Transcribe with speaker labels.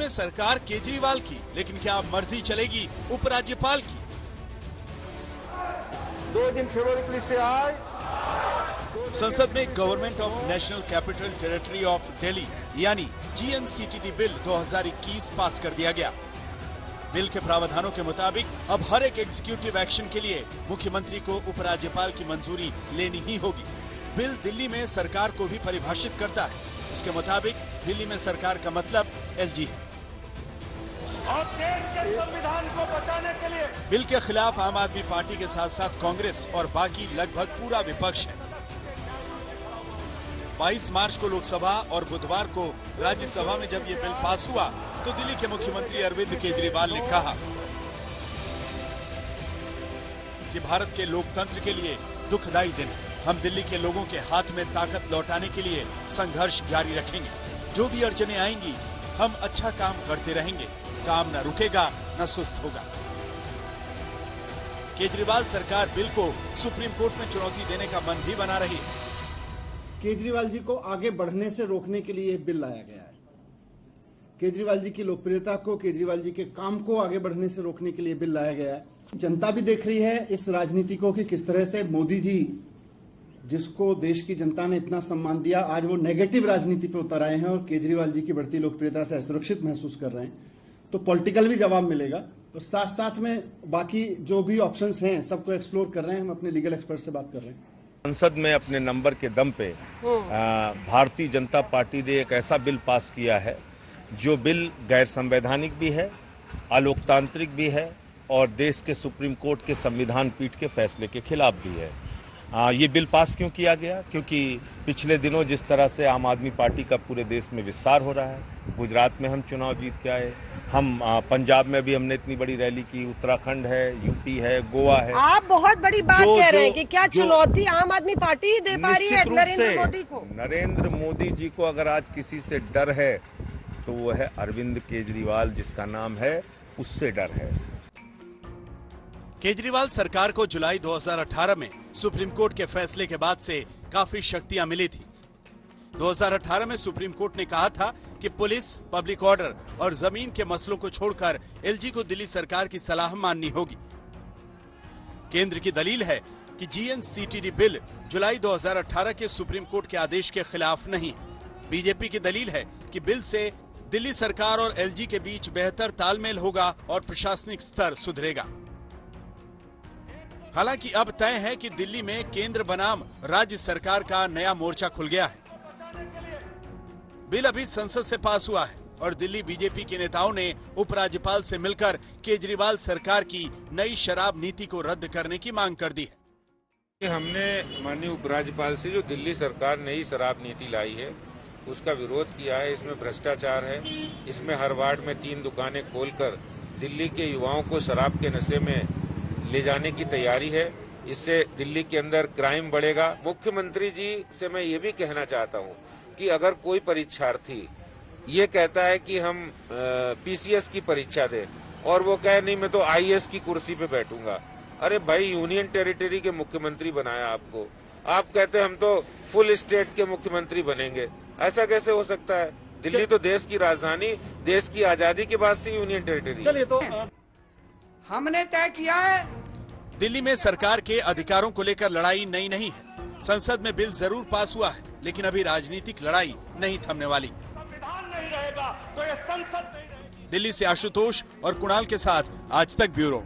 Speaker 1: में सरकार केजरीवाल की, लेकिन क्या मर्जी चलेगी उपराज्यपाल की?
Speaker 2: 2 दिन फरवरी पुलिस से आए।
Speaker 1: संसद में government of national capital territory of Delhi यानी GNCTD बिल 2021 पास कर दिया गया। बिल के प्रावधानों के मुताबिक अब हर एक एग्जीक्यूटिव एक्शन के लिए मुख्यमंत्री को उपराज्यपाल की मंजूरी लेनी ही होगी। बिल दिल्ली में सरकार को भी परिभाषित करता है। इसके मुताबिक दिल्ली में सरकार का मतलब LG है।
Speaker 2: और देश के संविधान को बचाने के लिए
Speaker 1: बिल के खिलाफ आम आदमी पार्टी के साथ साथ कांग्रेस और बाकी लगभग पूरा विपक्ष है। 22 मार्च को लोकसभा और बुधवार को राज्यसभा में जब ये बिल पास हुआ तो दिल्ली के मुख्यमंत्री अरविंद केजरीवाल ने कहा कि भारत के लोकतंत्र के लिए दुखदायी दिन है। हम दिल्ली के लोगों के हाथ में ताकत लौटाने के लिए संघर्ष जारी रखेंगे। जो भी अड़चने आएंगी हम अच्छा काम करते रहेंगे। काम न रुकेगा न सुस्त होगा। केजरीवाल सरकार बिल को सुप्रीम कोर्ट में चुनौती देने का मन भी बना रही है।
Speaker 3: केजरीवाल जी को आगे बढ़ने से रोकने के लिए बिल लाया गया है। केजरीवाल जी की लोकप्रियता को, केजरीवाल जी के काम को आगे बढ़ने से रोकने के लिए बिल लाया गया है। जनता भी देख रही है इस राजनीति को कि किस तरह से मोदी जी, जिसको देश की जनता ने इतना सम्मान दिया, आज वो नेगेटिव राजनीति पे उतर आए हैं और केजरीवाल जी की बढ़ती लोकप्रियता से असुरक्षित महसूस कर रहे हैं। तो पॉलिटिकल भी जवाब मिलेगा और साथ साथ में बाकी जो भी ऑप्शंस हैं सबको एक्सप्लोर कर रहे हैं। हम अपने लीगल एक्सपर्ट से बात कर रहे हैं।
Speaker 4: संसद में अपने नंबर के दम पे भारतीय जनता पार्टी ने एक ऐसा बिल पास किया है जो बिल गैर संवैधानिक भी है, अलोकतांत्रिक भी है और देश के सुप्रीम कोर्ट के संविधान पीठ के फैसले के खिलाफ भी है। ये बिल पास क्यों किया गया? क्योंकि पिछले दिनों जिस तरह से आम आदमी पार्टी का पूरे देश में विस्तार हो रहा है, गुजरात में हम चुनाव जीत के आए, हम पंजाब में भी हमने इतनी बड़ी रैली की, उत्तराखंड है, यूपी है, गोवा है।
Speaker 5: आप बहुत बड़ी बात कह रहे हैं कि क्या चुनौती आम आदमी पार्टी ही दे पा रही है नरेंद्र मोदी को?
Speaker 4: नरेंद्र मोदी जी को अगर आज किसी से डर है तो वो है अरविंद केजरीवाल, जिसका नाम है, उससे डर है।
Speaker 1: केजरीवाल सरकार को जुलाई 2018 में सुप्रीम कोर्ट के फैसले के बाद से काफी शक्तियां मिली थी। 2018 में सुप्रीम कोर्ट ने कहा था कि पुलिस, पब्लिक ऑर्डर और जमीन के मसलों को छोड़कर LG को दिल्ली सरकार की सलाह माननी होगी। केंद्र की दलील है कि GNCTD बिल जुलाई 2018 के सुप्रीम कोर्ट के आदेश के खिलाफ नहीं है। बीजेपी की दलील है कि बिल से दिल्ली सरकार और LG के बीच बेहतर तालमेल होगा और प्रशासनिक स्तर सुधरेगा। हालांकि अब तय है कि दिल्ली में केंद्र बनाम राज्य सरकार का नया मोर्चा खुल गया है। बिल अभी संसद से पास हुआ है और दिल्ली बीजेपी के नेताओं ने उपराज्यपाल से मिलकर केजरीवाल सरकार की नई शराब नीति को रद्द करने की मांग कर दी है।
Speaker 6: हमने माननीय उपराज्यपाल से जो दिल्ली सरकार नई शराब नीति लाई है उसका विरोध किया है। इसमें भ्रष्टाचार है, इसमें हर वार्ड में 3 दुकानें खोलकर दिल्ली के युवाओं को शराब के नशे में ले जाने की तैयारी है। इससे दिल्ली के अंदर क्राइम बढ़ेगा। मुख्यमंत्री जी से मैं ये भी कहना चाहता हूँ कि अगर कोई परीक्षार्थी ये कहता है कि हम PCS की परीक्षा दें और वो कहे नहीं मैं तो IAS की कुर्सी पे बैठूंगा, अरे भाई यूनियन टेरिटरी के मुख्यमंत्री बनाया आपको, आप कहते हैं हम तो फुल स्टेट के मुख्यमंत्री बनेंगे, ऐसा कैसे हो सकता है? दिल्ली तो देश की राजधानी, देश की आजादी के बाद से यूनियन टेरिटरी।
Speaker 5: चलिए तो हमने तय किया है
Speaker 1: दिल्ली में सरकार के अधिकारों को लेकर लड़ाई नई नहीं है। संसद में बिल जरूर पास हुआ है, लेकिन अभी राजनीतिक लड़ाई नहीं थमने वाली।
Speaker 2: संविधान नहीं रहेगा तो ये संसद नहीं रहेगी।
Speaker 1: दिल्ली से आशुतोष और कुणाल के साथ आज तक ब्यूरो।